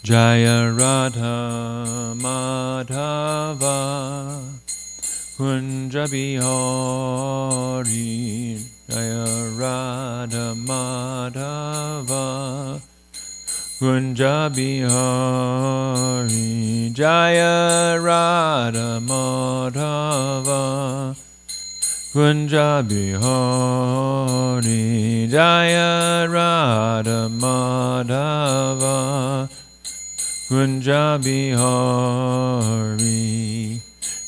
Jaya Radha Madhava Kunja Bihari Jaya Radha Madhava Kunja Bihari Jaya Radha Madhava Kunja Bihari Jaya Radha Madhava Kunja Bihari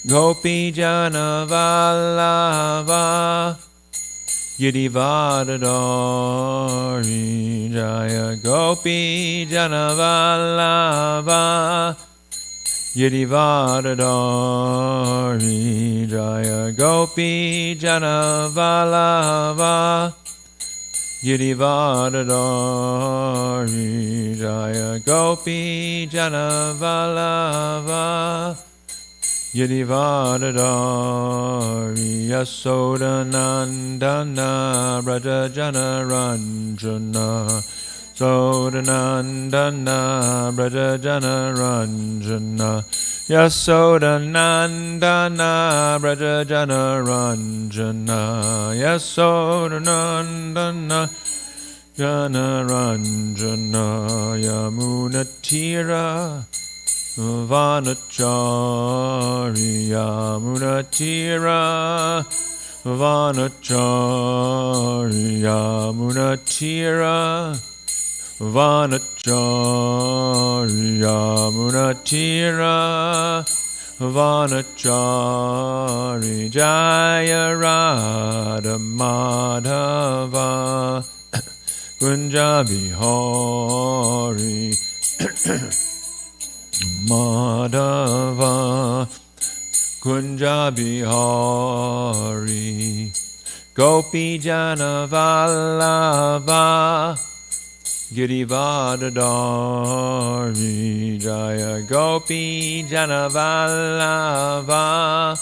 Gopi Jana Vallabha Girivardhari Jaya Gopi Jana Vallabha Girivardhari Jaya Gopi Jana Vallabha Girivardhari Jaya Gopi Jana Vallabha Girivardhari Yasodanandana Braja Jana Ranjana Sodanandana Braja Jana Ranjana Yasodanandana Braja Jana Ranjana Yasodanandana Jana Ranjana Yamunatira Vanachari Yamunatira Vanachari Yamunatira Vanachari Yamunatira Vanachari Jaya Radha Madhava Kunja Bihari Madhava Kunja Bihari Gopi Jana Vallabha Girivardhari Jaya Gopi Jana Vallabha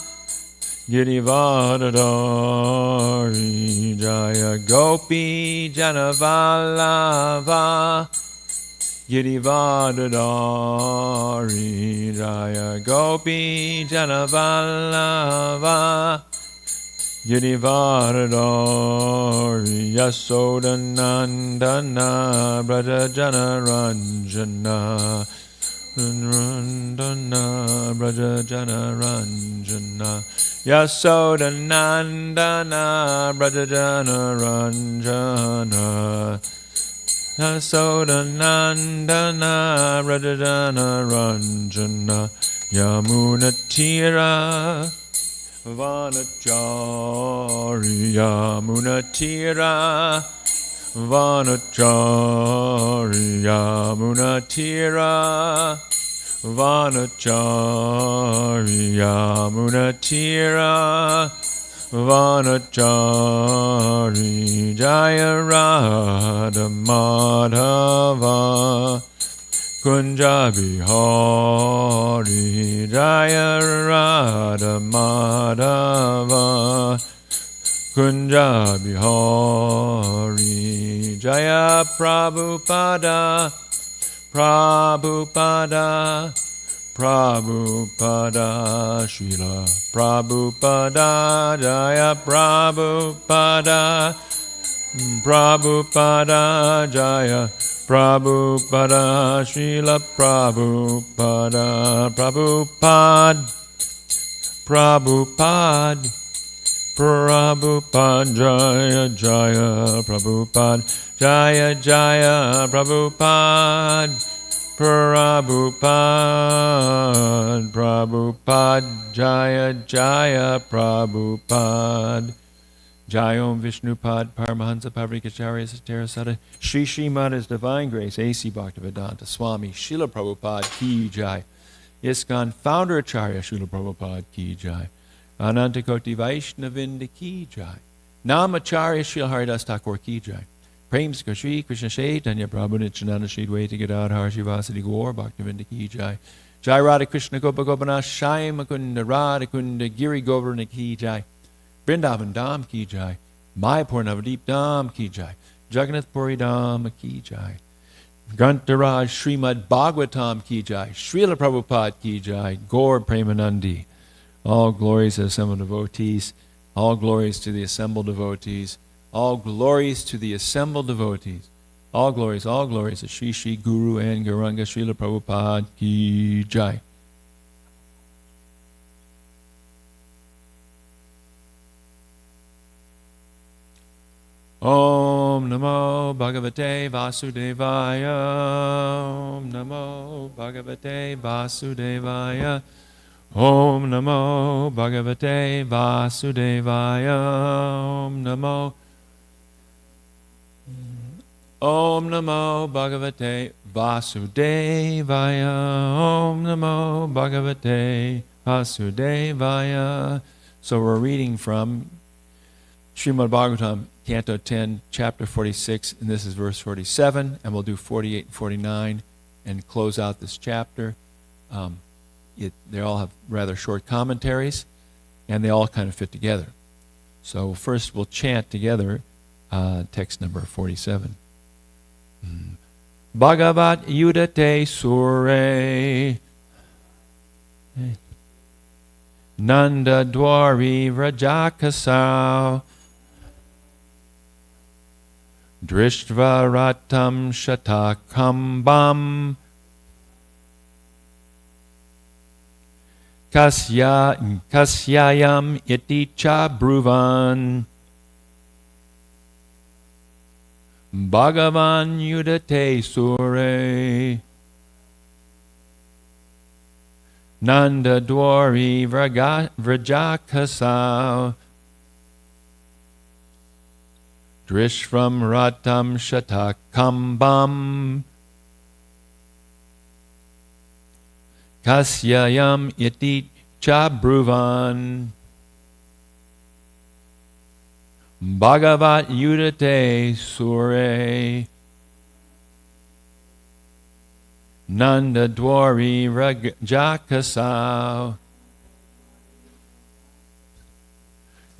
Girivardhari Jaya Gopi Jana Vallabha Girivardhari Jaya Gopi Jana Vallabha Girivardhari Yasodanandana Braja Jana Ranjana Ranjana Braja Jana Ranjana Yasodanandana Braja Jana Ranjana Yasodanandana Braja Jana Ranjana Yamunatira Vanachari Yamunatira Vanachari Yamunatira Vanachari Yamunatira Vanachari Jaya Radha Madhava Kunja Bihari Jaya Radha Madhava Kunja Bihari Jaya Prabhupada Prabhupada Prabhupada Srila Prabhupada Jaya Prabhupada Prabhupada Jaya Prabhupada Srila Prabhupada Prabhupada Prabhupada Prabhupada Jaya Jaya Prabhupada Jaya Jaya Prabhupada Prabhupada Prabhupada Jaya Jaya Prabhupada Jai Om Vishnupad Paramahansa Pavrikacharya Satarasada Shri Srimad His Divine Grace A.C. Bhaktivedanta Swami Srila Prabhupada Ki Jai ISKCON Founder Acharya Srila Prabhupada Ki Jai Anantakoti Vaishnavinda Ki Jai Namacharya Srila Haridas Thakur Ki Jai Prem Shri Krishna Chaitanya Prabhu Nityananda Shri Dvaita Gadadhar Shivasadi Gaur Bhaktivedanta Ki Jai Jai Radha Krishna Gopa Gopanath Shai Mukunda Radha Kunda Giri Govardhana Ki Jai Vrindavan Dham Ki Jai Mayapur Navadip Dham Ki Jai Jagannath Puri Dham Ki Jai Grantaraj Srimad Bhagavatam Ki Jai, Srila Prabhupada Ki Jai, Gaur Premanandi. All glories to the assembled devotees, all glories to the assembled devotees, all glories to the assembled devotees, all glories to Shri Shri Guru and Gauranga Srila Prabhupada Ki Jai. Om Namo Bhagavate Vasudevaya. Om Namo Bhagavate Vasudevaya. Om Namo Bhagavate Vasudevaya. Om Namo Bhagavate Vasudevaya. Om Namo Bhagavate Vasudevaya. So we're reading from Srimad Bhagavatam, Canto 10, Chapter 46, and this is verse 47, and we'll do 48 and 49 and close out this chapter. They all have rather short commentaries, and they all kind of fit together. So first we'll chant together text number 47. Bhagavat Yudate Sure Nanda Dwari Vrajakasau Drishtva Shatakambam Kasyayam iti cha bruvan Bhagavan Yudate Sure Nanda Dwari Vrajakasau Drishvam Ratam Shatakambam Kasyayam iti cha bruvan Bhagavat Yudate Sure Nanda Dwari Vrajakasau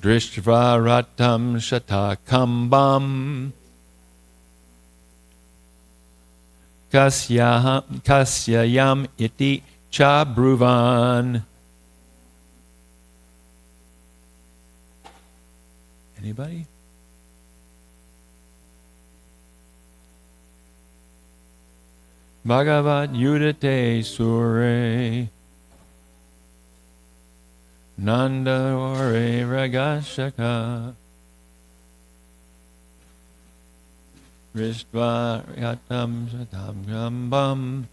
Drishtva Ratam Shatakambam Kasyayam iti cha bruvan. Anybody? Bhagavat Yudate Sure Nanda Ore Ragashaka Rishtva Yatam Shatam Gambam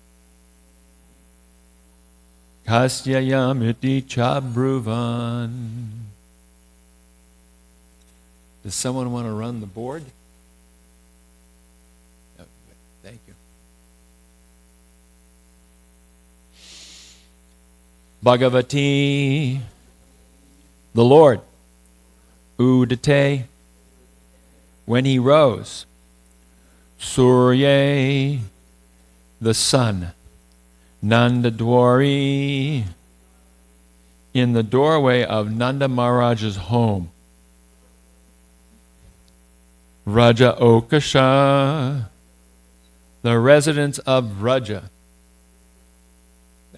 Kasyayam iti chabruvan. Does someone want to run the board? Okay, thank you. Bhagavati, the Lord, Udate, when he rose, Surya, the sun, Nandadwari, in the doorway of Nanda Maharaj's home, Raja Okasha, the residence of Raja.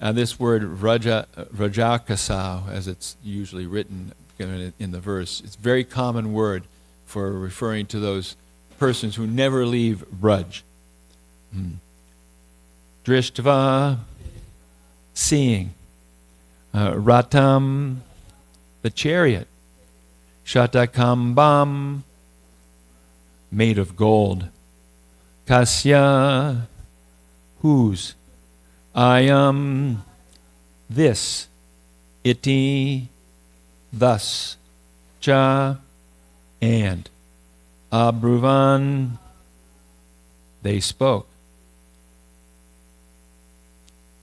Now this word Rajakasau, as it's usually written in the verse, it's a very common word for referring to those persons who never leave Braj. Drishtva, seeing. Ratam, the chariot. Shatakambam, made of gold. Kasya, whose. I am this. Iti, thus. Cha, and. Abruvan, they spoke.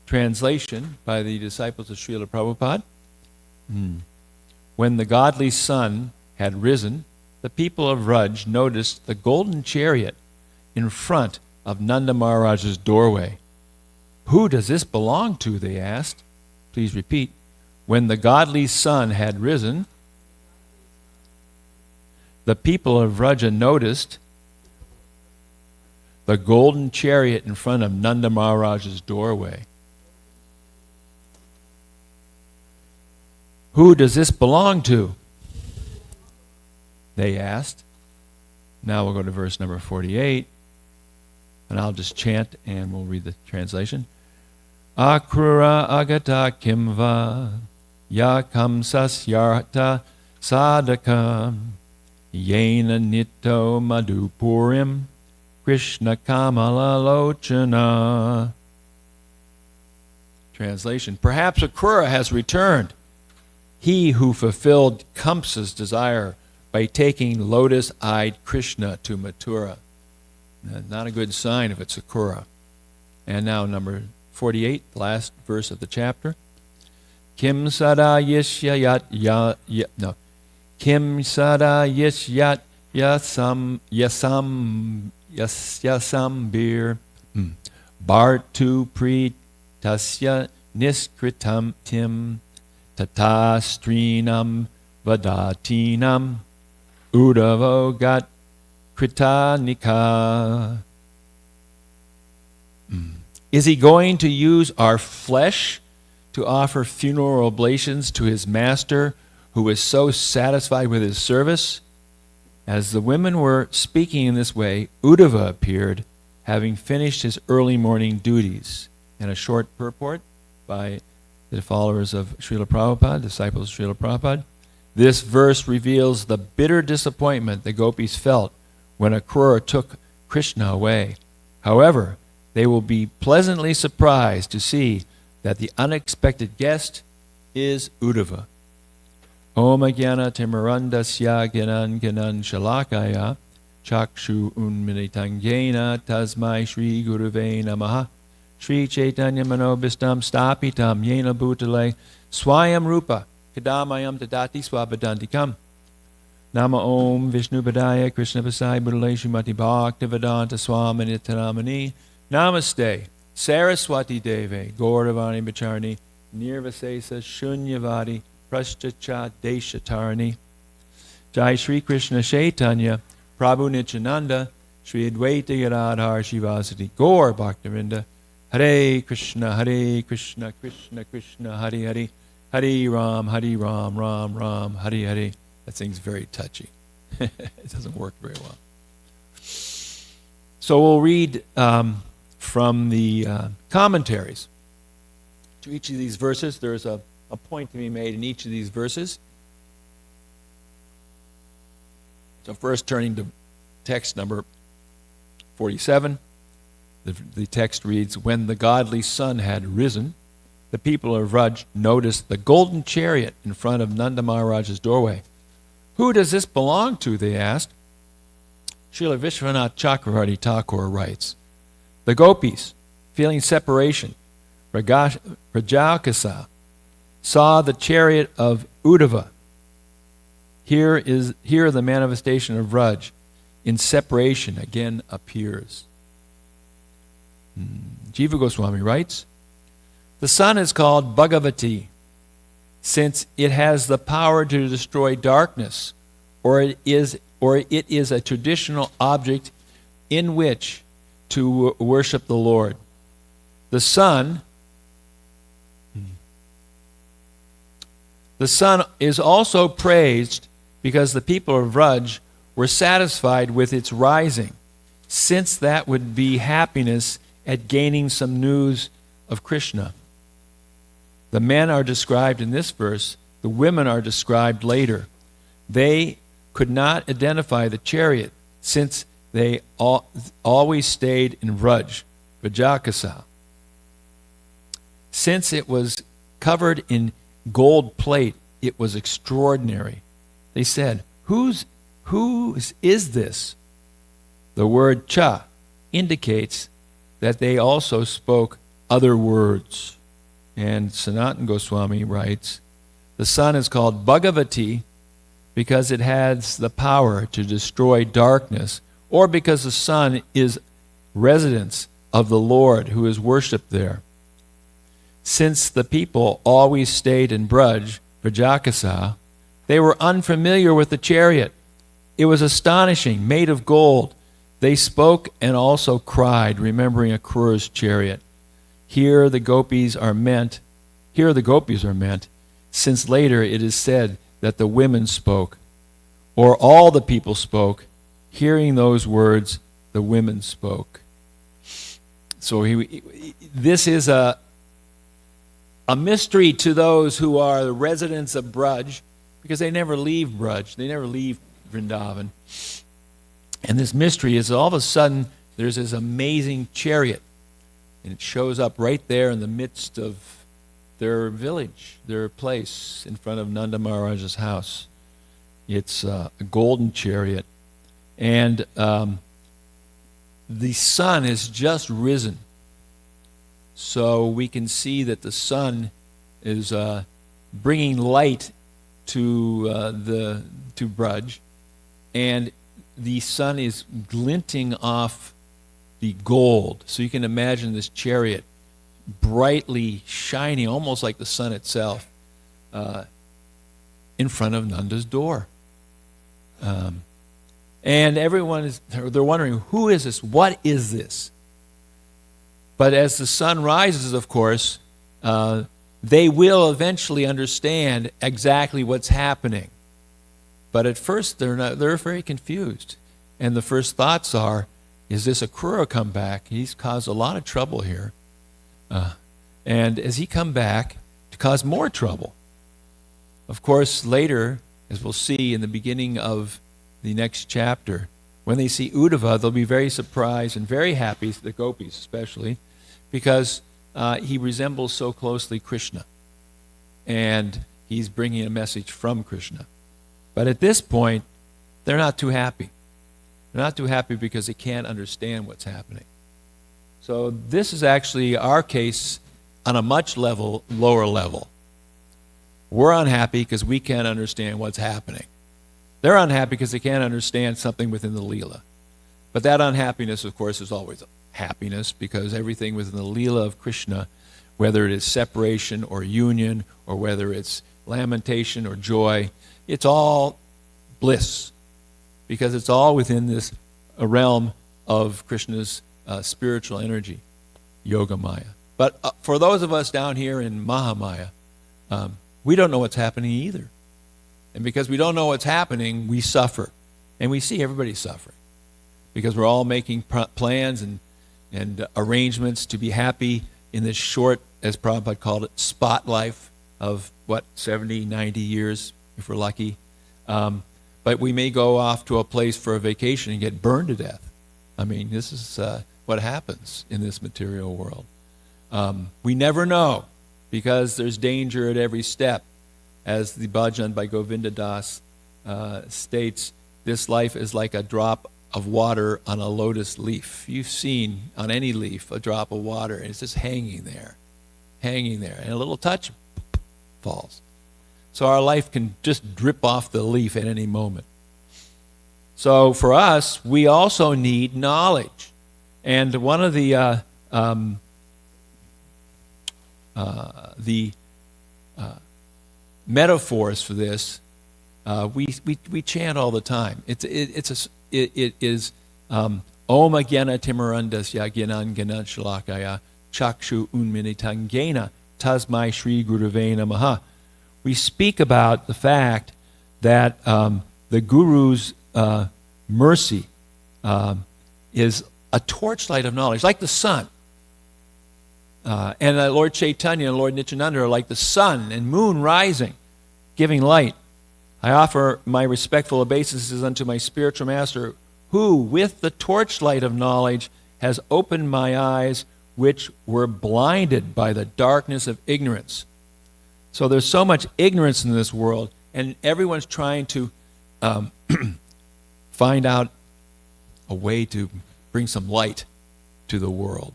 Translation by the disciples of Srila Prabhupada. When the godly sun had risen, the people of Raj noticed the golden chariot in front of Nanda Maharaj's doorway. Who does this belong to? They asked. Please repeat. When the godly sun had risen, the people of Vraja noticed the golden chariot in front of Nanda Maharaj's doorway. Who does this belong to? They asked. Now we'll go to verse number 48, and I'll just chant and we'll read the translation. Akrura agata kimva yakam sasyarta sadakam yena nitto madhupurim Krishna kamala lochana. Translation. Perhaps Akrura has returned, he who fulfilled Kamsa's desire by taking lotus-eyed Krishna to Mathura. Not a good sign if it's Akrura. And now number 48, the last verse of the chapter. Kim sada yishyat Kim sada yishyat yasambir Bartu pritasya niskritam tim tata strinam vadatinam Udavo gat kritanika. Is he going to use our flesh to offer funeral oblations to his master, who is so satisfied with his service? As the women were speaking in this way, Uddhava appeared, having finished his early morning duties. And a short purport by the followers of Srila Prabhupada, disciples of Srila Prabhupada. This verse reveals the bitter disappointment the gopis felt when Akrura took Krishna away. However, they will be pleasantly surprised to see that the unexpected guest is Uddhava. Om Agyana Timarandasya Gyanan Gyanan Shalakaya Chakshu Unmilitangena Tasmai Shri Gurave Namaha Shri Chaitanya Manobhistam Stapitam Yena Bhutale Swayam Rupa Kadamayam Tadati Swabadantikam. Nama Om Vishnu Padaya Krishna Pasai Buddhale Srimati Bhaktivedanta Swami Nityanamani. Namaste Saraswati Deve Gauravani Bacharni Nirvasesa Shunyavadi Prashtacha Deshatarni. Jai Shri Krishna Chaitanya Prabhu Nityananda Shri Advaita Gadadhar Shivasati Gaur Bhaktivinda. Hare Krishna Krishna Krishna Hare Hare Hare Ram, Ram Ram, Hare Hare. That thing's very touchy. It doesn't work very well. So we'll read from the commentaries to each of these verses. There's a point to be made in each of these verses. So first, turning to text number 47, the text reads, when the godly sun had risen, the people of Vraj noticed the golden chariot in front of Nanda Maharaj's doorway. Who does this belong to, they asked. Srila Vishwanath Chakravarti Thakur writes, the gopis, feeling separation, Rajakasa, saw the chariot of Uddhava. Here the manifestation of Vraj in separation again appears. Jiva Goswami writes, the sun is called Bhagavati, since it has the power to destroy darkness, or it is a traditional object in which to worship the Lord. The sun is also praised because the people of Vraj were satisfied with its rising, since that would be happiness at gaining some news of Krishna. The men are described in this verse, the women are described later. They could not identify the chariot since they always stayed in Vraj, Vrajakasa. Since it was covered in gold plate, it was extraordinary. They said, whose is this? The word cha indicates that they also spoke other words. And Sanatana Goswami writes, the sun is called Bhagavati because it has the power to destroy darkness, or because the sun is residence of the Lord who is worshipped there. Since the people always stayed in Braj, Vrajakasa, they were unfamiliar with the chariot. It was astonishing, made of gold. They spoke and also cried, remembering Akrura's chariot. Here the gopis are meant, since later it is said that the women spoke, or all the people spoke. Hearing those words, the women spoke. So this is a mystery to those who are the residents of Braj, because they never leave Braj, they never leave Vrindavan. And this mystery is all of a sudden there's this amazing chariot, and it shows up right there in the midst of their village, their place, in front of Nanda Maharaj's house. It's a golden chariot, and the sun has just risen. So we can see that the sun is bringing light to Braj, and the sun is glinting off the gold. So you can imagine this chariot brightly shining, almost like the sun itself, in front of Nanda's door. And they're wondering, who is this? What is this? But as the sun rises, of course, they will eventually understand exactly what's happening. But at first, they're very confused. And the first thoughts are, is this Akrura come back? He's caused a lot of trouble here. And as he come back to cause more trouble. Of course, later, as we'll see in the beginning of the next chapter, when they see Uddhava, they'll be very surprised and very happy, the gopis especially, because he resembles so closely Krishna. And he's bringing a message from Krishna. But at this point, they're not too happy. They're not too happy because they can't understand what's happening. So this is actually our case on a much lower level. We're unhappy because we can't understand what's happening. They're unhappy because they can't understand something within the Leela. But that unhappiness, of course, is always happiness, because everything within the Leela of Krishna, whether it is separation or union, or whether it's lamentation or joy, it's all bliss, because it's all within this realm of Krishna's spiritual energy, Yoga Maya. But for those of us down here in Mahamaya, we don't know what's happening either. And because we don't know what's happening, we suffer. And we see everybody suffering, because we're all making plans and arrangements to be happy in this short, as Prabhupada called it, spot life of, 70, 90 years, if we're lucky. But we may go off to a place for a vacation and get burned to death. I mean, this is what happens in this material world. We never know, because there's danger at every step. As the bhajan by Govinda Das states, this life is like a drop of water on a lotus leaf. You've seen on any leaf a drop of water, and it's just hanging there, and a little touch falls. So our life can just drip off the leaf at any moment. So for us, we also need knowledge. And one of the metaphors for this, we chant all the time. It is Om Agyana Timarandasya Gyanan Gyanan Shalakaya Chakshu Unminitangena Tasmai Shri Gurave Namaha. We speak about the fact that the Guru's mercy is a torchlight of knowledge, like the sun. And Lord Chaitanya and Lord Nityananda are like the sun and moon rising, giving light. I offer my respectful obeisances unto my spiritual master, who, with the torchlight of knowledge, has opened my eyes, which were blinded by the darkness of ignorance. So there's so much ignorance in this world, and everyone's trying to find out a way to bring some light to the world.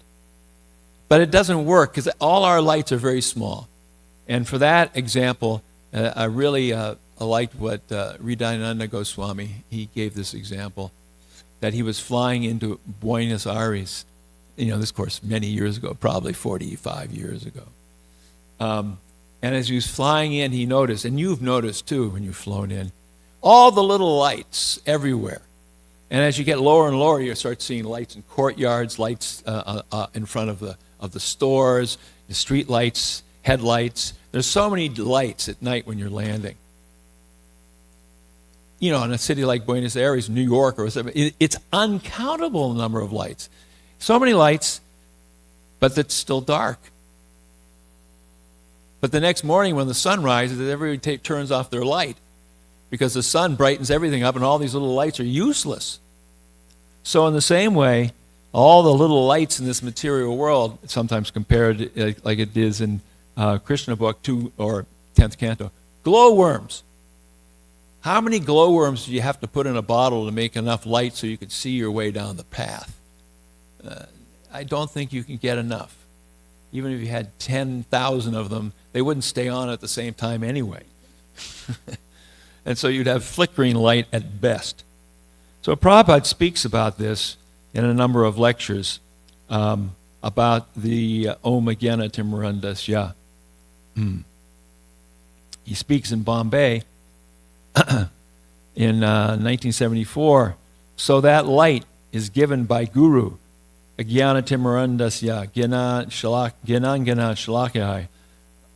But it doesn't work, because all our lights are very small. And for that example, I really liked what Hridayananda Goswami, he gave this example, that he was flying into Buenos Aires, this course many years ago, probably 45 years ago. And as he was flying in, he noticed, and you've noticed too when you've flown in, all the little lights everywhere. And as you get lower and lower, you start seeing lights in courtyards, lights in front of the stores, the street lights, headlights. There's so many lights at night when you're landing. You know, in a city like Buenos Aires, New York, or something, it's uncountable the number of lights. So many lights, but it's still dark. But the next morning when the sun rises, everybody turns off their light because the sun brightens everything up and all these little lights are useless. So in the same way, all the little lights in this material world, sometimes compared like it is in Krishna book 2 or 10th canto, glowworms. How many glowworms do you have to put in a bottle to make enough light so you can see your way down the path? I don't think you can get enough. Even if you had 10,000 of them, they wouldn't stay on at the same time anyway. And so you'd have flickering light at best. So Prabhupada speaks about this in a number of lectures about the Om Jnana Timurandasya. He speaks in Bombay in 1974. So that light is given by Guru, Jnana Timurandasya, Gyanan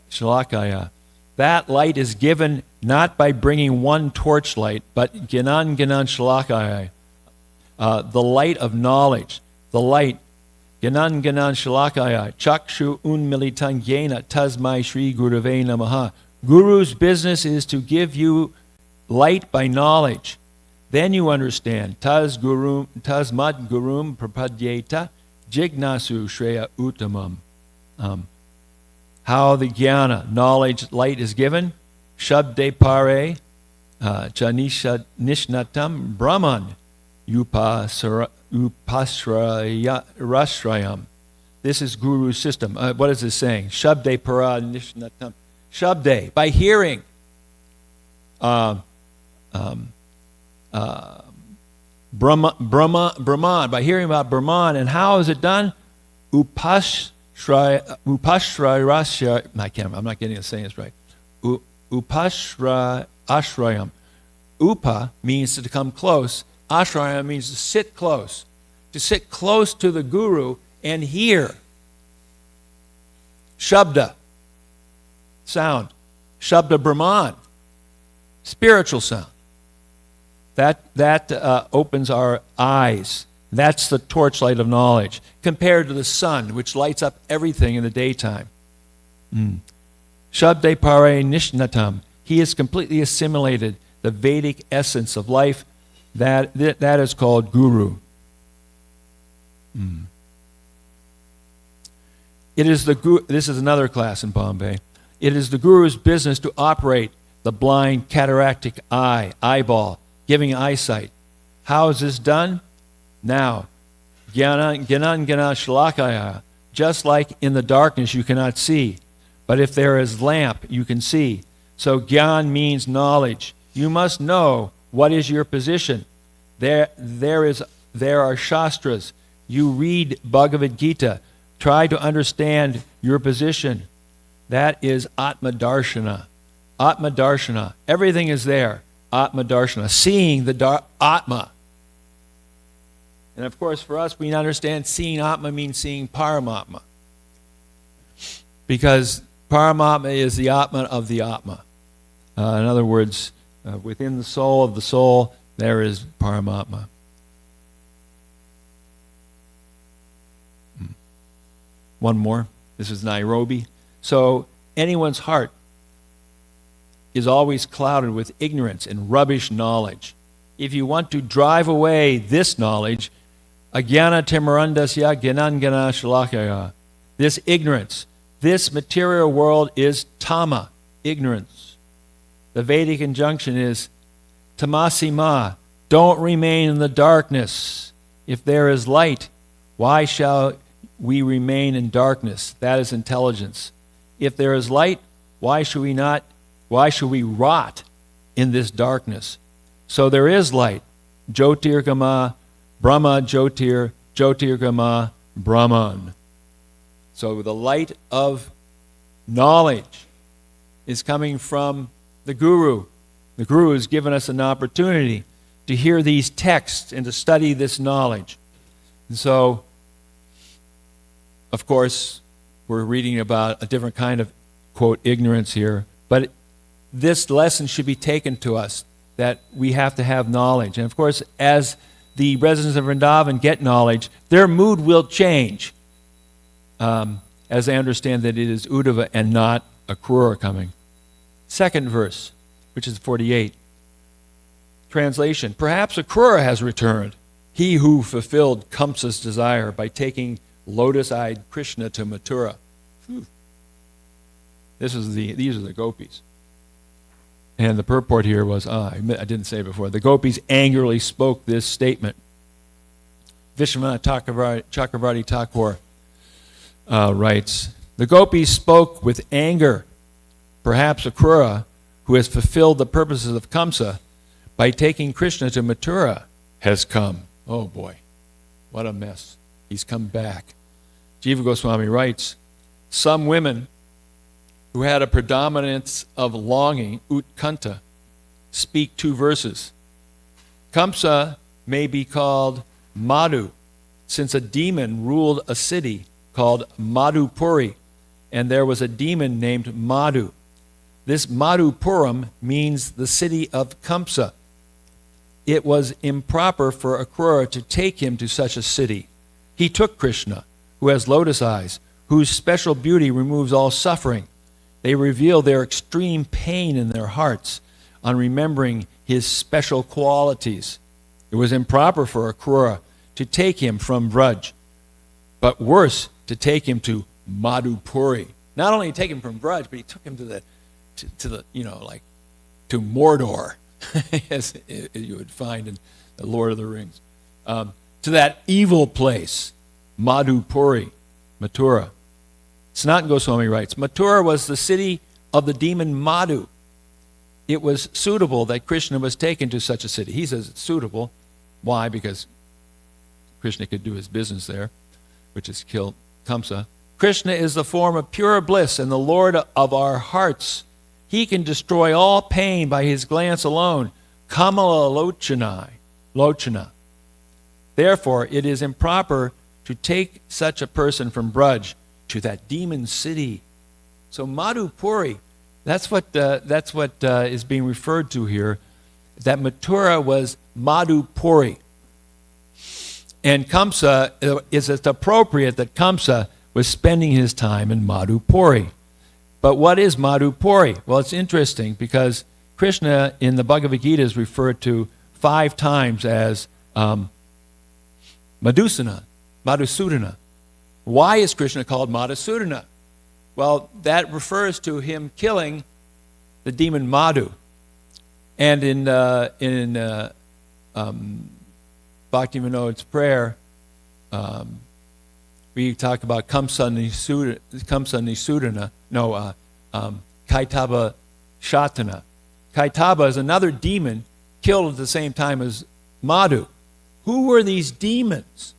Shalakaya. That light is given not by bringing one torchlight, but Gyanan Shalakaya, the light of knowledge, the light, Gyanan Shalakaya, Chakshu Unmilitan Yena Tasmai Shri Gurave Namaha. Guru's business is to give you light by knowledge. Then you understand. Tasmad Gurum Prapadyeta Jignasu Shreya Uttamam. How the jnana, knowledge, light is given. Shabde pare nishnatam brahman upasrayam. This is Guru's system. What is this saying? Shabde para nishnatam. Shabde, by hearing. Brahman, by hearing about Brahman. And how is it done? Upashrayasya, I'm not getting the saying this right. Upashrayashrayam. Upa means to come close. Ashrayam means to sit close. To sit close to the Guru and hear. Shabda, sound. Shabda Brahman, spiritual sound. That opens our eyes. That's the torchlight of knowledge, compared to the sun, which lights up everything in the daytime. Shabde pare nishnatam. He has completely assimilated the Vedic essence of life. That is called Guru. This is another class in Bombay. It is the Guru's business to operate the blind cataractic eyeball, giving eyesight. How is this done? Now, Gyanan Shalakaya, just like in the darkness you cannot see, but if there is lamp, you can see. So Gyan means knowledge. You must know what is your position. There are Shastras. You read Bhagavad Gita. Try to understand your position. That is Atma Darshana. Atma Darshana. Everything is there. Atma Darshana. Seeing the Atma. And of course, for us, we understand seeing Atma means seeing Paramatma. Because Paramatma is the Atma of the Atma. In other words, within the soul of the soul, there is Paramatma. One more. This is Nairobi. So anyone's heart is always clouded with ignorance and rubbish knowledge. If you want to drive away this knowledge, Ajnana Timurandasya Gyanan Shalakaya, this ignorance, this material world is tama, ignorance. The Vedic injunction is tamasima, don't remain in the darkness. If there is light, why shall we remain in darkness? That is intelligence. If there is light, why should we rot in this darkness? So there is light. Jyotirgama, Brahma Jyotir, Jyotirgama, Brahman. So the light of knowledge is coming from the Guru. The Guru has given us an opportunity to hear these texts and to study this knowledge. And so, of course, we're reading about a different kind of, quote, ignorance here, but this lesson should be taken to us, that we have to have knowledge. And of course, as the residents of Vrindavan get knowledge, their mood will change, as they understand that it is Uddhava and not Akrura coming. Second verse, which is 48. Translation, perhaps Akrura has returned, he who fulfilled Kamsa's desire by taking lotus-eyed Krishna to Mathura. These are the gopis. And the purport here was, I didn't say it before, the gopis angrily spoke this statement. Vishwanath Chakravarti Thakur writes, the gopis spoke with anger. Perhaps Akrura, who has fulfilled the purposes of Kamsa by taking Krishna to Mathura, has come. Oh boy, what a mess. He's come back. Jiva Goswami writes, some women who had a predominance of longing, utkanta, speak two verses. Kamsa may be called Madhu, since a demon ruled a city called Madhupuri, and there was a demon named Madhu. This Madhupuram means the city of Kamsa. It was improper for Akrura to take him to such a city. He took Krishna, who has lotus eyes, whose special beauty removes all suffering. They reveal their extreme pain in their hearts on remembering his special qualities. It was improper for Akrura to take him from Vraj, but worse, to take him to Madhupuri. Not only take him from Vraj, but he took him to Mordor, as you would find in the Lord of the Rings, to that evil place, Madhupuri, Mathura. Sanatana Goswami writes, Mathura was the city of the demon Madhu. It was suitable that Krishna was taken to such a city. He says it's suitable. Why? Because Krishna could do his business there, which is kill Kamsa. Krishna is the form of pure bliss and the Lord of our hearts. He can destroy all pain by his glance alone. Kamala Lochana. Therefore, it is improper to take such a person from Braj to that demon city. So Madhupuri, that's what is being referred to here. That Mathura was Madhupuri. And Kamsa, is it appropriate that Kamsa was spending his time in Madhupuri? But what is Madhupuri? Well, it's interesting because Krishna in the Bhagavad Gita is referred to 5 times as Madhusudana. Why is Krishna called Madhusudana? Well, that refers to him killing the demon Madhu. And in Bhakti Vinod's prayer, we talk about Kamsa Nisudana, Kaitaba Shatana. Kaitaba is another demon killed at the same time as Madhu. Who were these demons?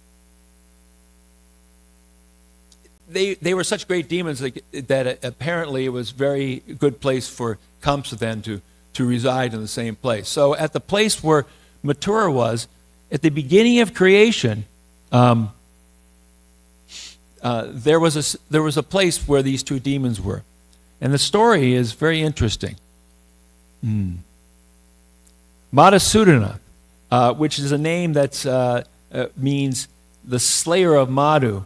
They were such great demons that apparently it was a very good place for Kamsa then to reside in the same place. So at the place where Mathura was, at the beginning of creation, there was a place where these 2 demons were. And the story is very interesting. Madhusudana, which is a name that means the slayer of Madhu.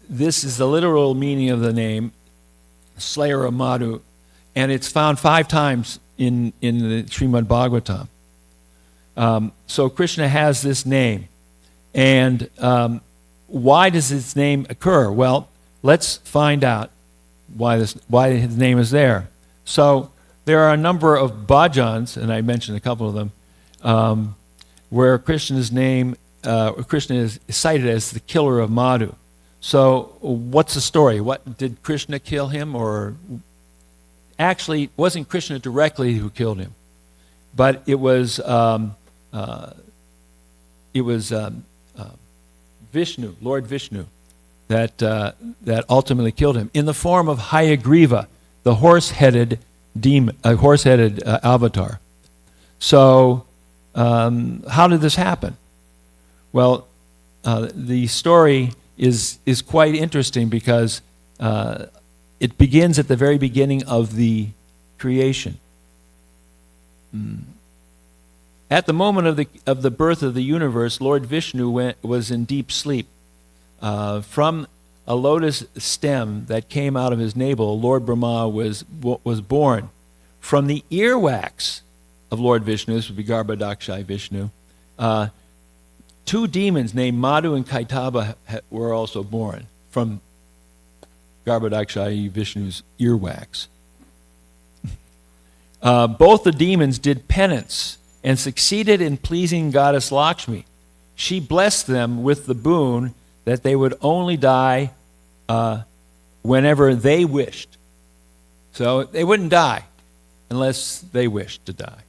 This is the literal meaning of the name, slayer of Madhu, and it's found 5 times in the Srimad Bhagavatam. So Krishna has this name. And why does his name occur? Well, let's find out why his name is there. So there are a number of bhajans, and I mentioned a couple of them, where Krishna is cited as the killer of Madhu. So what's the story? What did Krishna kill him? Or actually, it wasn't Krishna directly who killed him, but it was Vishnu, Lord Vishnu, that ultimately killed him in the form of Hayagriva, the horse-headed demon, horse-headed avatar. So how did this happen? Well, the story is quite interesting because it begins at the very beginning of the creation. At the moment of the birth of the universe, Lord Vishnu was in deep sleep. From a lotus stem that came out of his navel, Lord Brahma was born. From the earwax of Lord Vishnu, this would be Garbhodakshai Vishnu, two demons named Madhu and Kaitaba were also born from Garbhodakshai Vishnu's earwax. Both the demons did penance and succeeded in pleasing Goddess Lakshmi. She blessed them with the boon that they would only die whenever they wished. So they wouldn't die unless they wished to die.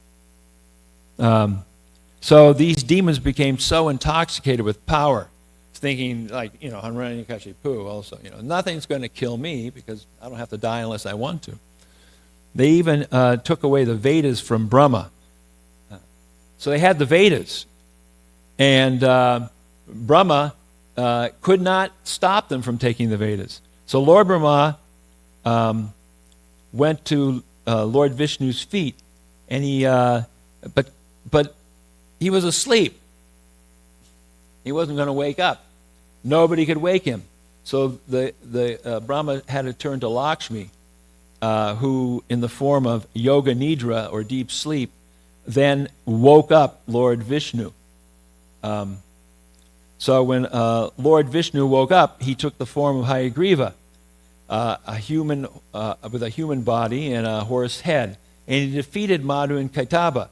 So these demons became so intoxicated with power, thinking like, Hiranyakashipu also, nothing's going to kill me because I don't have to die unless I want to. They even took away the Vedas from Brahma. So they had the Vedas, and Brahma could not stop them from taking the Vedas. So Lord Brahma went to Lord Vishnu's feet, and but he was asleep. He wasn't going to wake up. Nobody could wake him. So the Brahma had to turn to Lakshmi, who, in the form of yoga nidra or deep sleep, then woke up Lord Vishnu. So when Lord Vishnu woke up, he took the form of Hayagriva, a human with a human body and a horse head, and he defeated Madhu and Kaitaba.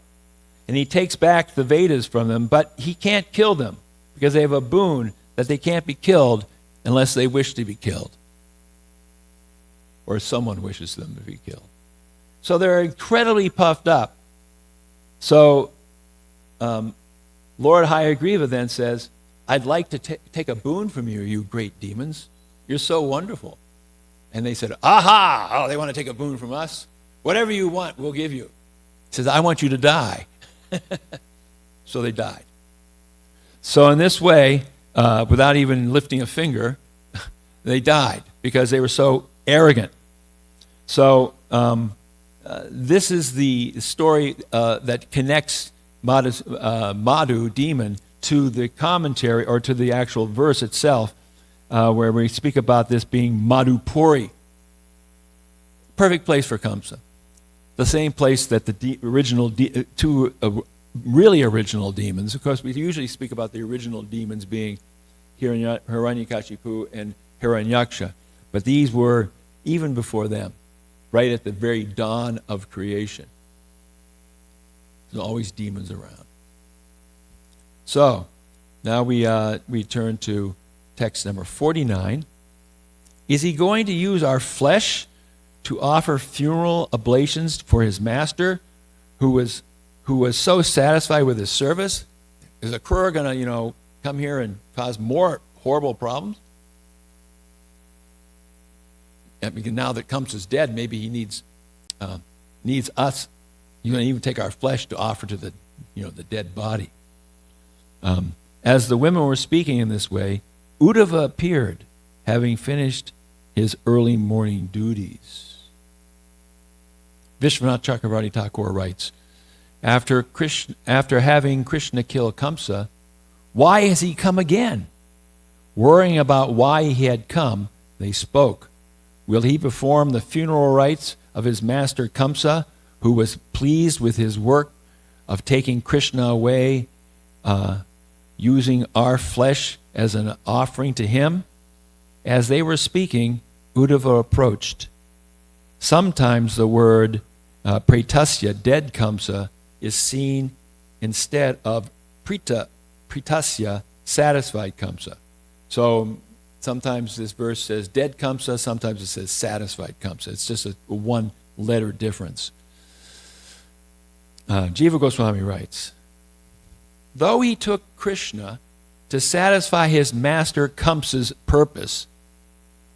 And he takes back the Vedas from them, but he can't kill them because they have a boon that they can't be killed unless they wish to be killed, or someone wishes them to be killed. So they're incredibly puffed up. So Lord Hayagriva then says, I'd like to take a boon from you, you great demons. You're so wonderful. And they said, aha! Oh, they want to take a boon from us? Whatever you want, we'll give you. He says, I want you to die. So they died. So in this way, without even lifting a finger, they died because they were so arrogant. So this is the story that connects Madhu, demon, to the commentary or to the actual verse itself, where we speak about this being Madhupuri. Perfect place for Kamsa. The same place that the original two really original demons. Of course, we usually speak about the original demons being Hiranyakashipu and Hiranyaksha, but these were even before them, right at the very dawn of creation. There's always demons around. So now we turn to text number 49. Is he going to use our flesh to offer funeral oblations for his master, who was so satisfied with his service? Is Akrura going to, come here and cause more horrible problems? I mean, now that Kamsa's dead, maybe he needs us. You're going to even take our flesh to offer to the dead body. As the women were speaking in this way, Uddhava appeared, having finished his early morning duties. Vishwanath Chakravarti Thakur writes, after having Krishna kill Kamsa, why has he come again? Worrying about why he had come, they spoke. Will he perform the funeral rites of his master Kamsa, who was pleased with his work of taking Krishna away, using our flesh as an offering to him? As they were speaking, Uddhava approached. Sometimes the word pretasya, dead Kamsa, is seen instead of pretasya, satisfied Kamsa. So sometimes this verse says dead Kamsa, sometimes it says satisfied Kamsa. It's just a one-letter difference. Jiva Goswami writes, though he took Krishna to satisfy his master Kamsa's purpose,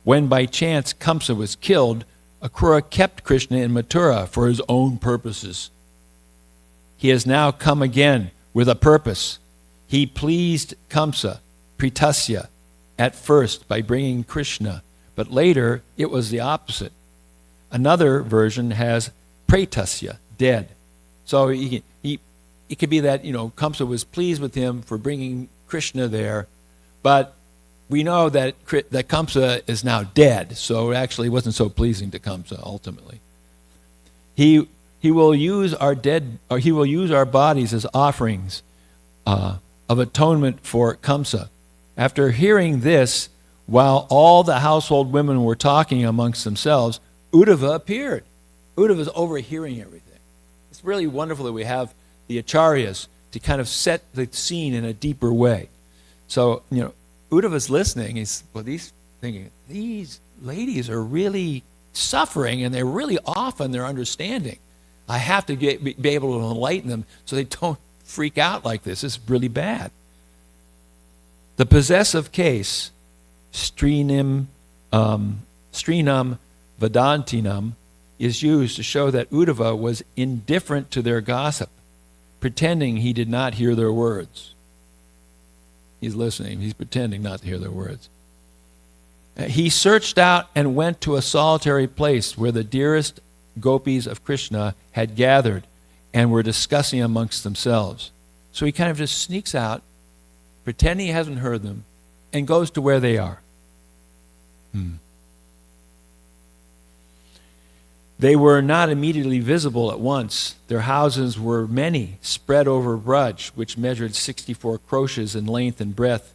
when by chance Kamsa was killed, Akrura kept Krishna in Mathura for his own purposes. He has now come again with a purpose. He pleased Kamsa, Pritasya, at first by bringing Krishna, but later it was the opposite. Another version has Pretasya, dead. So it could be that, Kamsa was pleased with him for bringing Krishna there, but we know that Kamsa is now dead, so it actually wasn't so pleasing to Kamsa ultimately. He will use our bodies as offerings of atonement for Kamsa. After hearing this, while all the household women were talking amongst themselves, Uddhava appeared. Uddhava is overhearing everything. It's really wonderful that we have the acharyas to kind of set the scene in a deeper way. So, Uddhava's listening. He's thinking, these ladies are really suffering and they're really off in their understanding. I have to be able to enlighten them so they don't freak out like this. It's really bad. The possessive case, Strinam Vedantinam, is used to show that Uddhava was indifferent to their gossip, pretending he did not hear their words. He's listening. He's pretending not to hear their words. He searched out and went to a solitary place where the dearest gopis of Krishna had gathered and were discussing amongst themselves. So he kind of just sneaks out, pretending he hasn't heard them, and goes to where they are. They were not immediately visible at once. Their houses were many, spread over Braj, which measured 64 kroshas in length and breadth.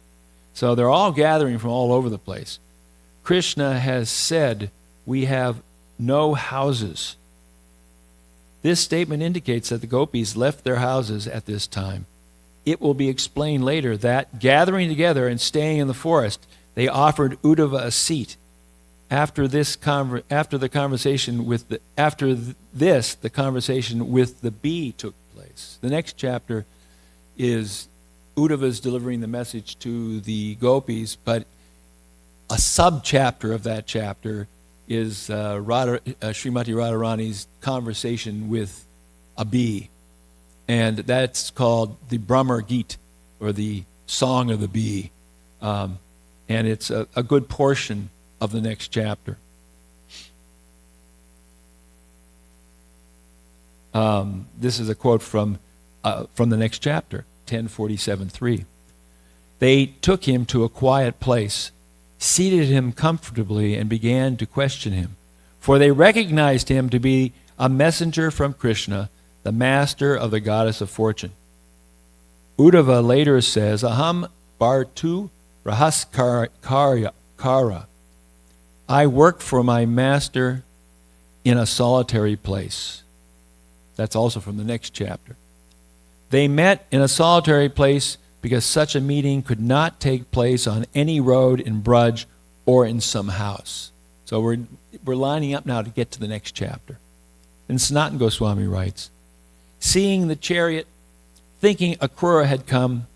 So they're all gathering from all over the place. Krishna has said, "We have no houses." This statement indicates that the gopis left their houses at this time. It will be explained later that, gathering together and staying in the forest, they offered Uddhava a seat. After this, the conversation with the bee took place. The next chapter is Uddhava's delivering the message to the gopis, but a sub-chapter of that chapter is Srimati Radharani's conversation with a bee. And that's called the Brahmar Geet, or the Song of the Bee. And it's a good portion of the next chapter. This is a quote from the next chapter, 1047:3. They took him to a quiet place, seated him comfortably, and began to question him, for they recognized him to be a messenger from Krishna, the master of the goddess of fortune. Uddhava later says, "Aham Bhartu Rahaskara. I work for my master in a solitary place." That's also from the next chapter. They met in a solitary place because such a meeting could not take place on any road in Braj or in some house. So we're lining up now to get to the next chapter. And Sanatana Goswami writes, "Seeing the chariot, thinking Akrura had come,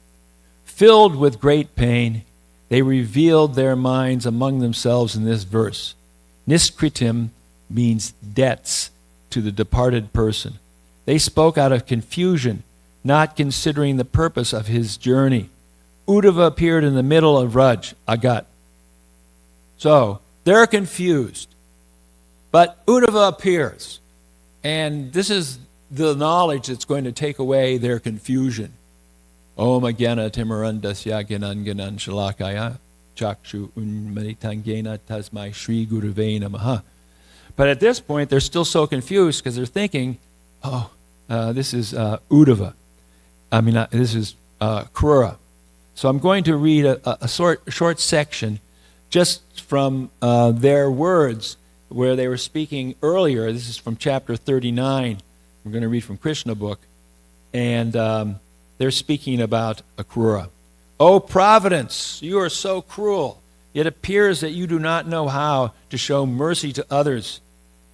filled with great pain, they revealed their minds among themselves in this verse. Niskritim means debts to the departed person. They spoke out of confusion, not considering the purpose of his journey. Uddhava appeared in the middle of Raj, Agat." So, they're confused. But Uddhava appears. And this is the knowledge that's going to take away their confusion. Om Agyana Timarandasya Gyananganan Shalakaya Chakshu Unmanitangena Tasmai Shri Gurave Namaha. But at this point, they're still so confused because they're thinking, this is Uddhava. This is Krura. So I'm going to read a short section just from their words where they were speaking earlier. This is from chapter 39. We're going to read from Krishna book. And they're speaking about Akrura. "O Providence, you are so cruel. It appears that you do not know how to show mercy to others.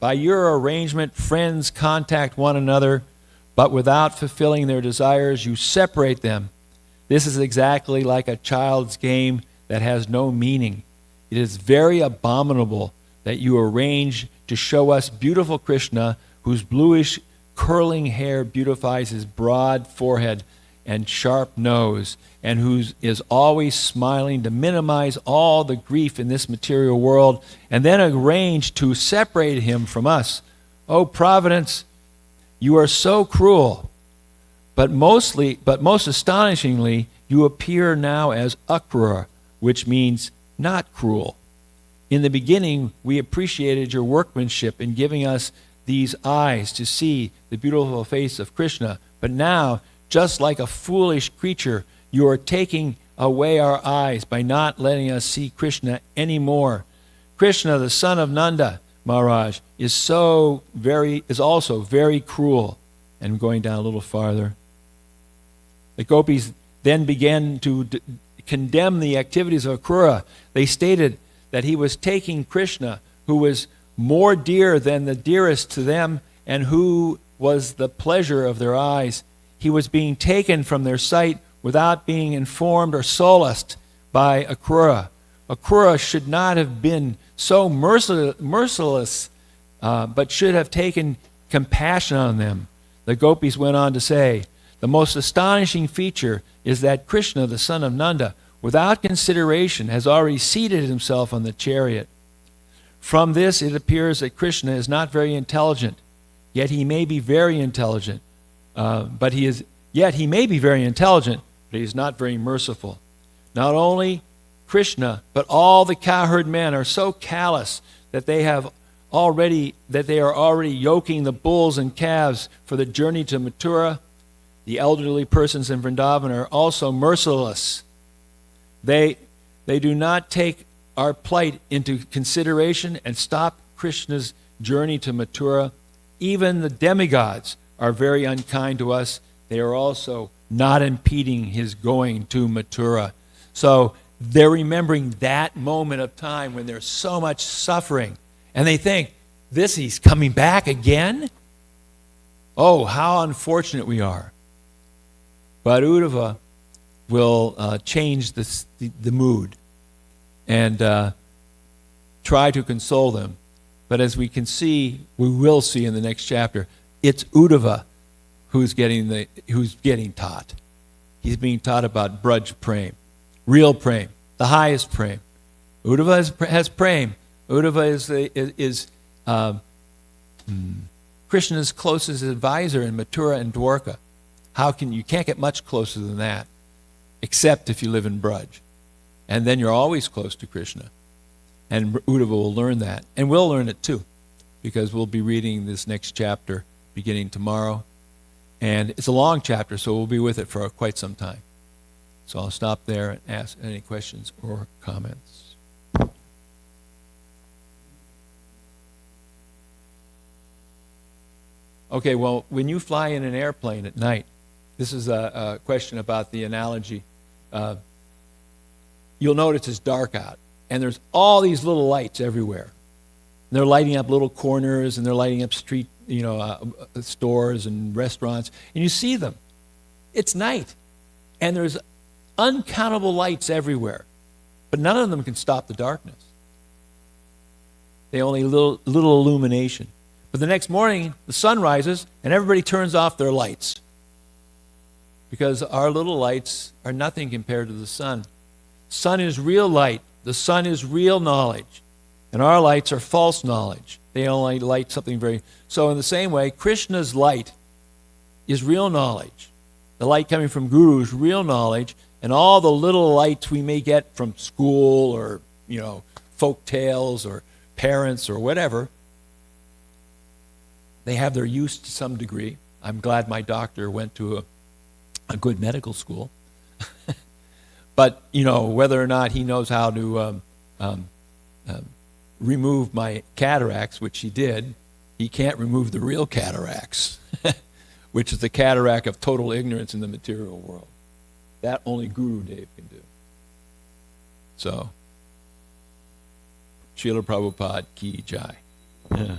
By your arrangement, friends contact one another, but without fulfilling their desires, you separate them. This is exactly like a child's game that has no meaning. It is very abominable that you arrange to show us beautiful Krishna, whose bluish curling hair beautifies his broad forehead, and sharp nose, and who is always smiling to minimize all the grief in this material world, and then arranged to separate him from us. O Providence, you are so cruel, but most astonishingly, you appear now as Akrura, which means not cruel. In the beginning, we appreciated your workmanship in giving us these eyes to see the beautiful face of Krishna, but now, just like a foolish creature, you are taking away our eyes by not letting us see Krishna anymore. Krishna, the son of Nanda, Maharaj, is also very cruel. And going down a little farther, the gopis then began to condemn the activities of Akrura. They stated that he was taking Krishna, who was more dear than the dearest to them and who was the pleasure of their eyes. He was being taken from their sight without being informed or solaced by Akrura. Akrura should not have been so merciless, but should have taken compassion on them. The gopis went on to say, the most astonishing feature is that Krishna, the son of Nanda, without consideration, has already seated himself on the chariot. From this, it appears that Krishna is not very intelligent, yet he may be very intelligent. But he is not very merciful. Not only Krishna, but all the cowherd men are so callous that they are already yoking the bulls and calves for the journey to Mathura. The elderly persons in Vrindavan are also merciless. They do not take our plight into consideration and stop Krishna's journey to Mathura. Even the demigods are very unkind to us. They are also not impeding his going to Mathura. So they're remembering that moment of time when there's so much suffering. And they think, he's coming back again? Oh, how unfortunate we are. But Uddhava will change the mood and try to console them. But as we will see in the next chapter, it's Uddhava who's getting taught. He's being taught about Braj Prem, real Prem, the highest Prem. Uddhava has Prem. Uddhava is Krishna's closest advisor in Mathura and Dwarka. You can't get much closer than that, except if you live in Braj. And then you're always close to Krishna. And Uddhava will learn that. And we'll learn it too, because we'll be reading this next chapter beginning tomorrow. And it's a long chapter, so we'll be with it for quite some time. So I'll stop there and ask any questions or comments. Okay, well, when you fly in an airplane at night, this is a question about the analogy. You'll notice it's dark out, and there's all these little lights everywhere. And they're lighting up little corners, and they're lighting up street, stores and restaurants, and you see them. It's night, and there's uncountable lights everywhere, but none of them can stop the darkness. They only little illumination. But the next morning, the sun rises, and everybody turns off their lights, because our little lights are nothing compared to the sun. Sun is real light. The sun is real knowledge. And our lights are false knowledge. They only light something very... So in the same way, Krishna's light is real knowledge. The light coming from Guru is real knowledge, and all the little lights we may get from school or, folk tales or parents or whatever, they have their use to some degree. I'm glad my doctor went to a good medical school. But, whether or not he knows how to remove my cataracts, which he did, he can't remove the real cataracts, which is the cataract of total ignorance in the material world. That only Guru Dev can do. So, Srila Prabhupada ki jai. Yeah.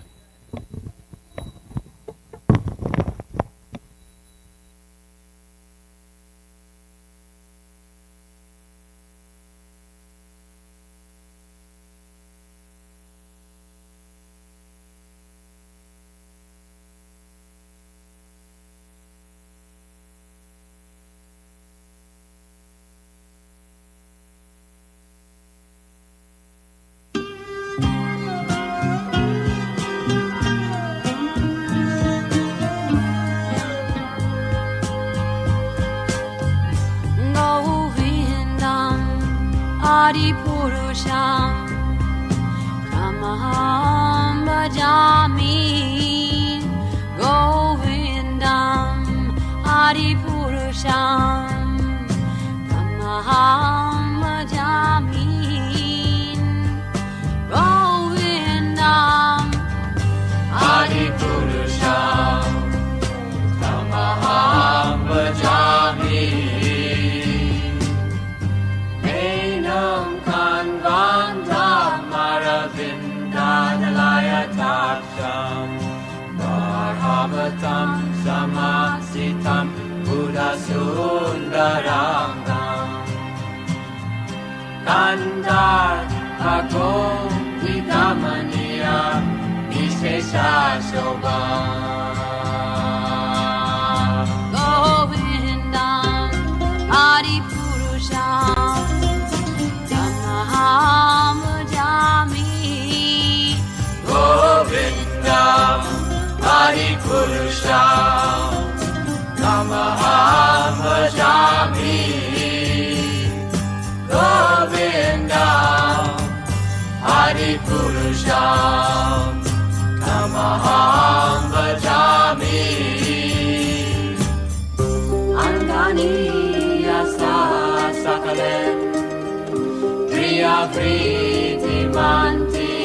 Adipurusham Tamaham Bhajami Govindam Adipurusham Tamaham Bhajami Govindam Adipurusham Tamaham Bhajami Enam Kanvandam Maravindadalaya Taksham Bharavatam Samasitam Buddha Sundarangam Kandar Bhagom Vidamaniya Vishesha Shobha Govindam Adipurusham Tamaham Bhajami Govindam Adipurusham Tamaham Bhajami Govindam Adipurusham Tamaham Bhajami Andaniya Sakalen Priya Priti Manti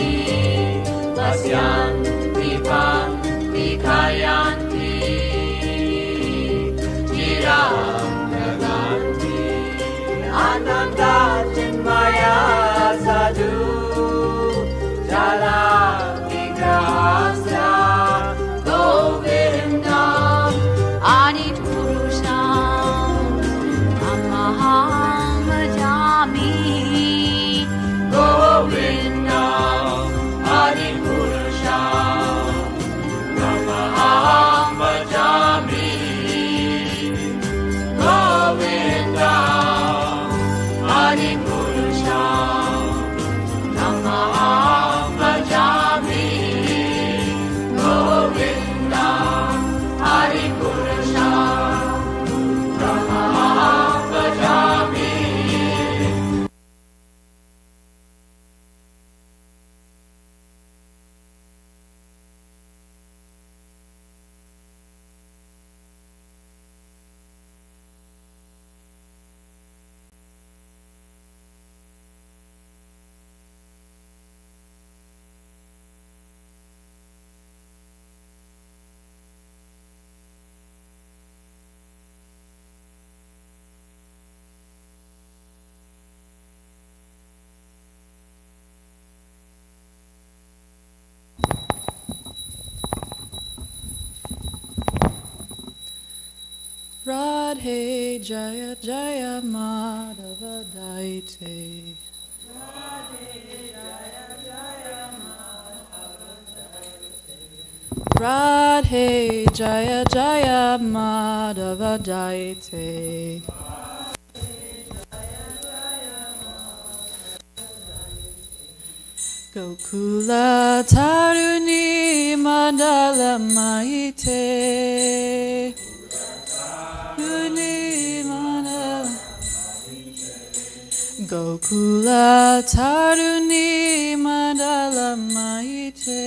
Vasyanti Panti Kayanti Chiram Naganti Ananda Chinmaya Sadhu Jala Vigrahasya Govindam Adipurusham Tamaham Bhajami Govindam Adipurusham Tamaham Bhajami Govindam Adipurusham Tamaham Bhajami Govindam Adipurusham Tamaham Bhajami Radhe Jaya Jaya Madhava Daite. Radhe Jaya Jaya Madhava Daite. Gokula Taruni Mandala Maite. Gokula Taruni Mandala Maite.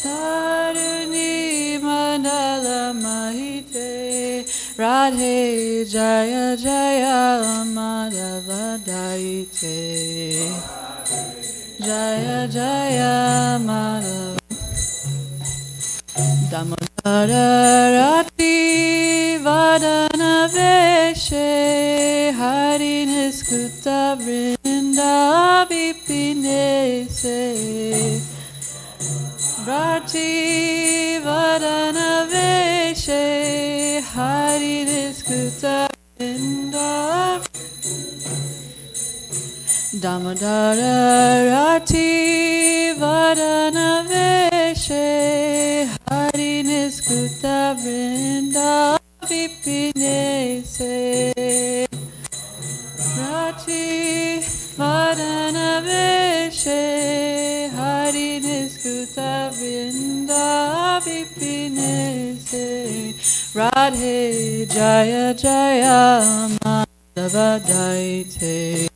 Taruni Mandala Maite. Radhe Jaya Jaya Madhava Daite. Jaya Jaya Madhava Damodarati Vadana Veshe Hariniskuta Vrinda Vipinese Rati Vadana Veshe Hariniskuta Vrinda Damodara Rati Vadana Veshe Hariniskuta Vrinda Vipinese Rati Vadana Veshe Hariniskuta Vrinda Vipinese Radhe Jaya Jaya Madhavadaite.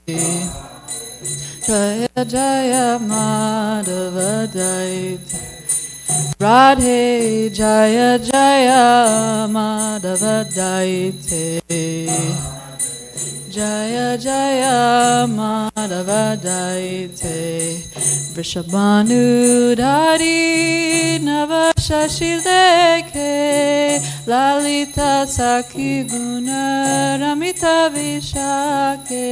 Jaya Jaya Madhavadaite. Radhe Jaya Jaya Madhavadaite. Jaya Jaya Madhavadaite. Vrishabhanu Dhari Navashashileke Lalita Sakhi Guna Ramita Vishake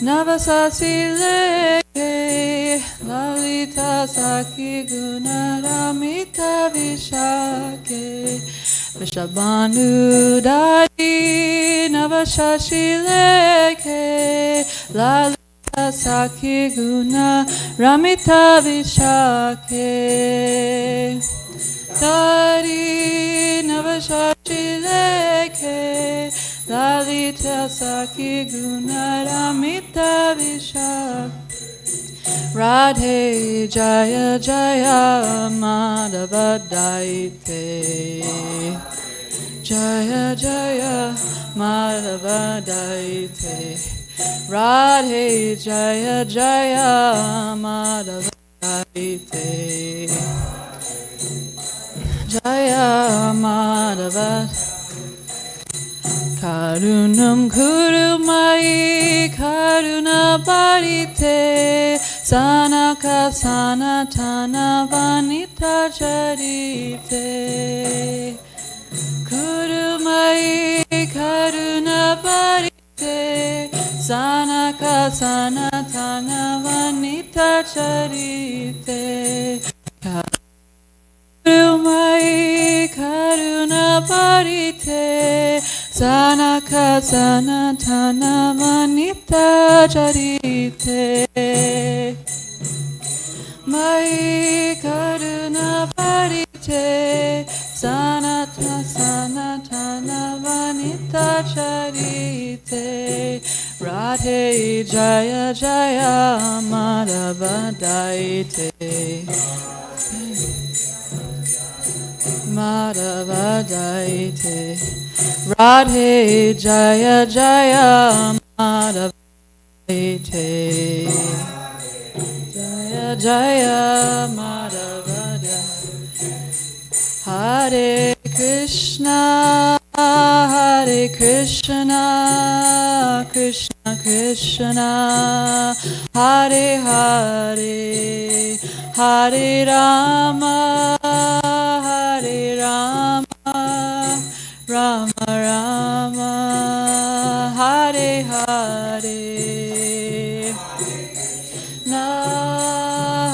Navasasileke Lalita Sakhi Guna Ramita Vishake Vrishabhanu Dhari Navashashileke Lalita Sakhi Guna Ramita Vishake Dhari Navashashileke Lalita Sakhi Guna Ramita Vishake Radhe Jaya Jaya Madhavadaite. Jaya Jaya Madhavadaite. Radhe Jaya Jaya Madhavadaite. Jaya Madhavadaite. Karunam Kurumai Karuna Parite Sanaka Sanatana Vanita Charite Kurumai Karuna Parite Sanaka Sanatana Vanita Charite Kurumai Karuna Parite Sanaka Sanatana Vanita Charite Mai Karuna Parite Sanata Sanatana Vanita Charite Radhe Jaya Jaya Madhavadaite Madhavadaite Radhe Jaya Jaya Madhavadaite Jaya Jaya Madhavadaite Hare Krishna Hare Krishna Krishna Krishna Hare Hare Hare Rama Hare Rama Rama Rama Hare Hare Na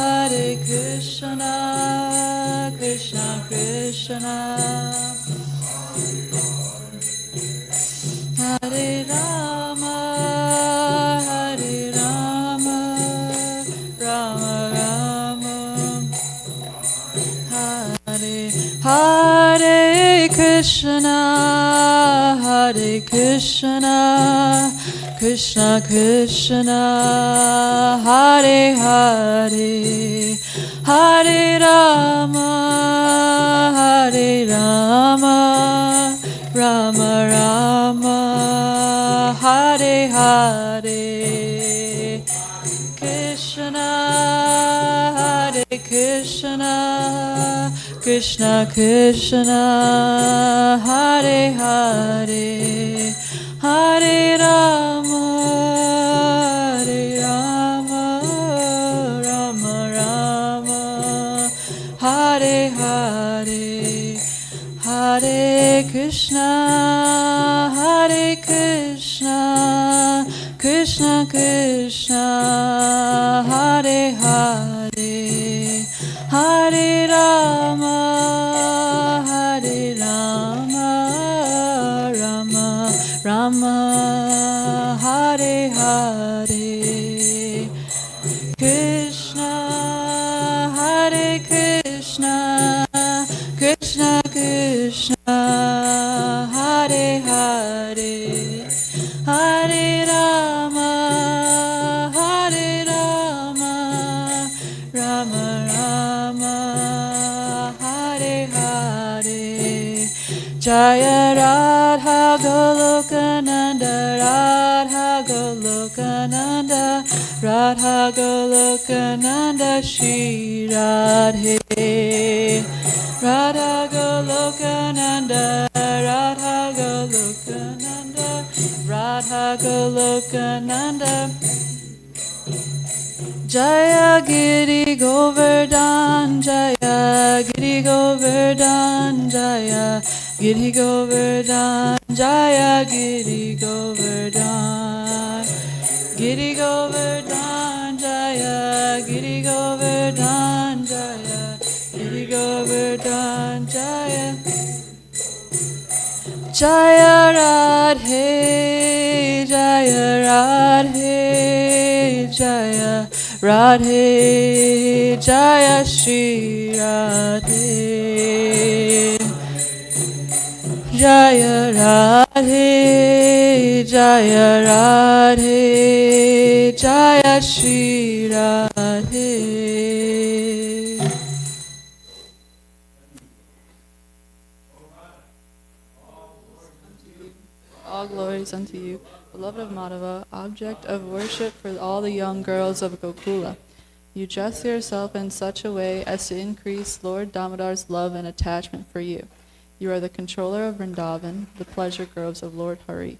Hare Krishna Krishna Krishna Hare Rama Hare Rama Rama Rama Hare Hare Krishna Hare Krishna Krishna Krishna Hare Hare Hare Rama Hare Rama Rama Rama Hare Hare Krishna Hare Krishna Krishna Krishna Hare Hare Hare Rama Hare Rama Rama Rama Hare Hare Hare Krishna Hare Krishna Krishna Krishna Hare Hare Hare Rama Hare Rama Rama Rama Hare Hare Krishna Hare Krishna Krishna Krishna Hare Hare Hare Rama Hare Rama Rama Rama Hare Hare Jaya Rama Radha Golokananda, Radha Golokananda, Radha Golokananda, Shri Radhe. Radha Golokananda, Radha Golokananda, Radha Golokananda. Jaya Giri Govardhan, Jaya Giri Govardhan, Jaya Giri Govardhan, Jaya Giri Govardhan. Giri Govardhan, Jaya Giri Govardhan, Jaya Giri Govardhan, Jaya. Jaya Radhe, Jaya Radhe, Jaya Radhe, Jaya Shri Radhe. Jaya Radhe, Jaya Radhe, Jaya Shri Radhe. All glories unto you, beloved of Madhava, object of worship for all the young girls of Gokula. You dress yourself in such a way as to increase Lord Damodar's love and attachment for you. You are the controller of Vrindavan, the pleasure groves of Lord Hari.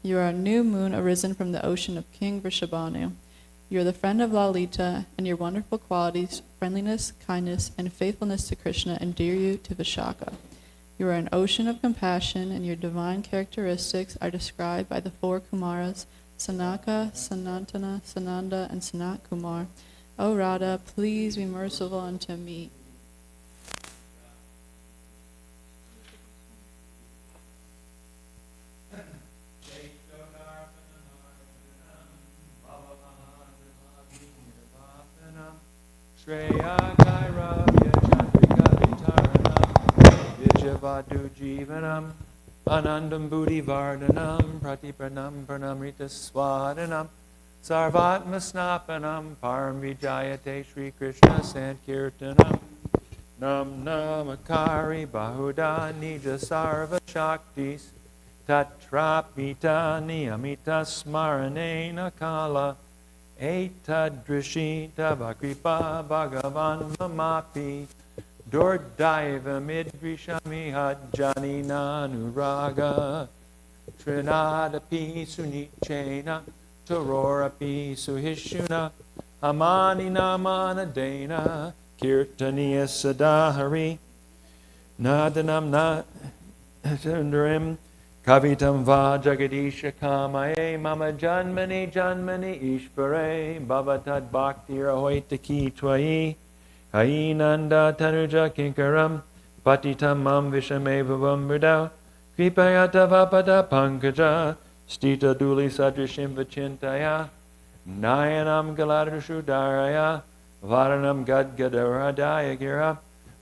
You are a new moon arisen from the ocean of King Vrishabhanu. You are the friend of Lalita, and your wonderful qualities, friendliness, kindness, and faithfulness to Krishna endear you to Vishaka. You are an ocean of compassion, and your divine characteristics are described by the four Kumaras, Sanaka, Sanantana, Sananda, and Sanat Kumar. O Radha, please be merciful unto me. Shreya Kairavya Chandrika Vitaranam Vijavadu Jivanam Anandam Buddhi Vardhanam Pratipranam Pranamrita Swadanam Sarvatma Snapanam Param Vijayate Shri Krishna Sankirtanam Nam Namakari Bahuda Nija Sarva Shaktis Tatrapita Niyamita Smaranena Kala Etadrishi Tavakripa Bhagavan Mamapi Dordaiva Midrishamiha Janina Nuraga Trinadapi Sunichena Tororapi Suhishuna Amani Namana Dana Kirtaniya Sadahari Nadanam Nadandarim Kavitam va jagadisha kamaye mama janmani janmani ishvare bhavatad bhakti rahoita ki twayi hainanda tanuja kinkaram patitam mam vishamevavam mridau kripayata vapada pankaja stita duli sadrishim vachintaya nayanam galadrishu daraya varanam gadgadaradaya gira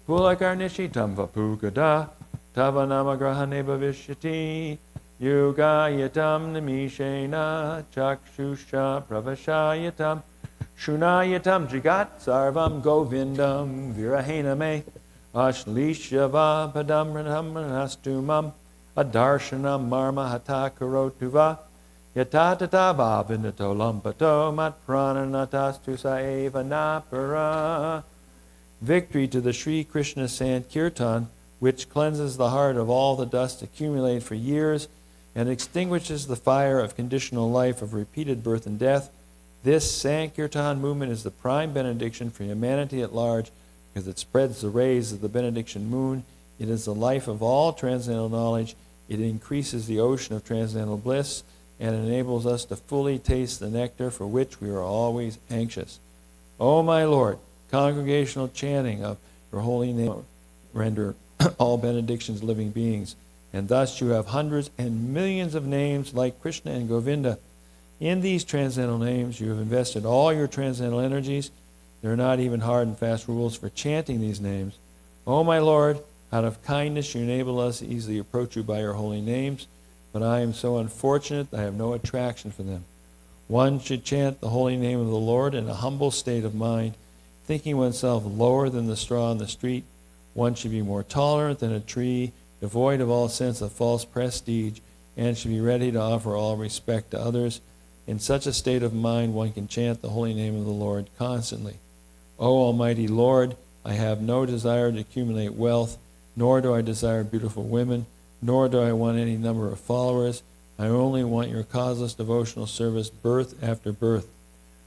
pulakarnishitam vapukada Tavanamagrahane bhavishyati yugayatam namishena chakshusha pravashayatam shunayatam jigat sarvam govindam virahename ashlishyava padam ranastumam adarshanam marma hatakarotuva yatatata bhavinato lampato matprananatastu saeva napara. Victory to the Sri Krishna Sankirtan, which cleanses the heart of all the dust accumulated for years and extinguishes the fire of conditional life of repeated birth and death. This Sankirtan movement is the prime benediction for humanity at large because it spreads the rays of the benediction moon. It is the life of all transcendental knowledge. It increases the ocean of transcendental bliss and enables us to fully taste the nectar for which we are always anxious. O my Lord, congregational chanting of your holy name render all benedictions living beings, and thus you have hundreds and millions of names like Krishna and Govinda. In these transcendental names you have invested all your transcendental energies. There are not even hard and fast rules for chanting these names. O my Lord, out of kindness you enable us to easily approach you by your holy names, but I am so unfortunate that I have no attraction for them. One should chant the holy name of the Lord in a humble state of mind, thinking oneself lower than the straw on the street. One should be more tolerant than a tree devoid of all sense of false prestige, and should be ready to offer all respect to others. In such a state of mind, one can chant the holy name of the Lord constantly. O Almighty Lord, I have no desire to accumulate wealth, nor do I desire beautiful women, nor do I want any number of followers. I only want your causeless devotional service birth after birth.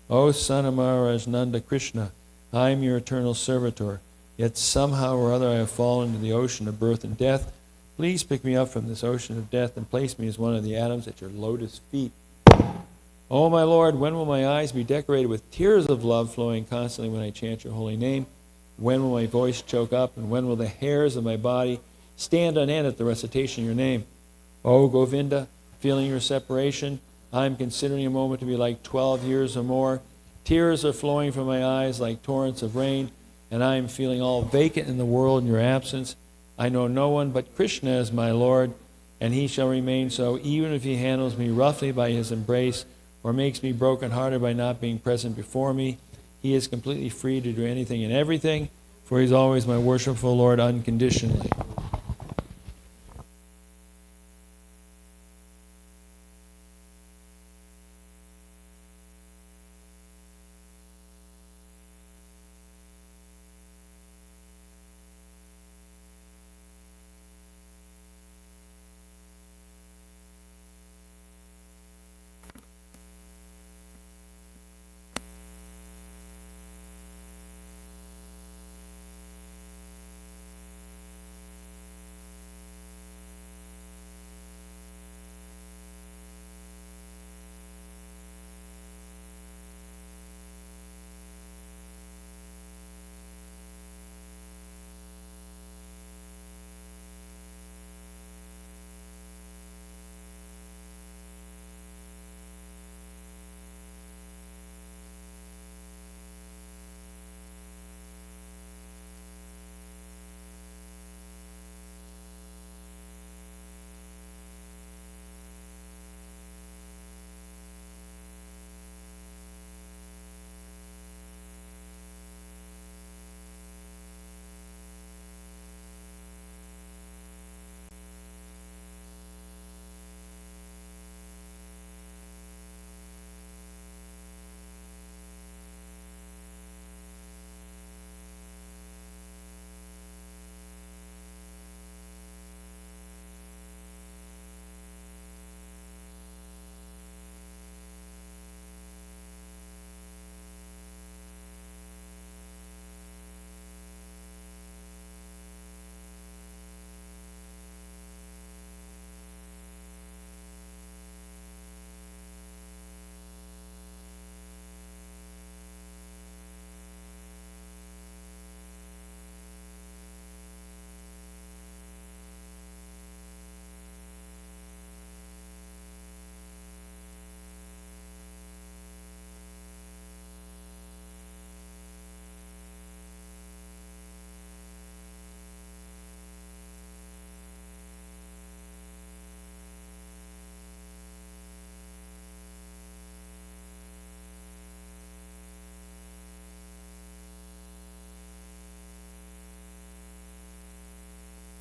O Son of Maharaj Nanda Krishna, I am your eternal servitor, yet somehow or other I have fallen into the ocean of birth and death. Please pick me up from this ocean of death and place me as one of the atoms at your lotus feet. O my Lord, when will my eyes be decorated with tears of love flowing constantly when I chant your holy name? When will my voice choke up, and when will the hairs of my body stand on end at the recitation of your name? O Govinda, feeling your separation, I am considering a moment to be like 12 years or more. Tears are flowing from my eyes like torrents of rain, and I am feeling all vacant in the world in your absence. I know no one but Krishna as my Lord, and he shall remain so even if he handles me roughly by his embrace or makes me broken-hearted by not being present before me. He is completely free to do anything and everything, for he is always my worshipful Lord unconditionally.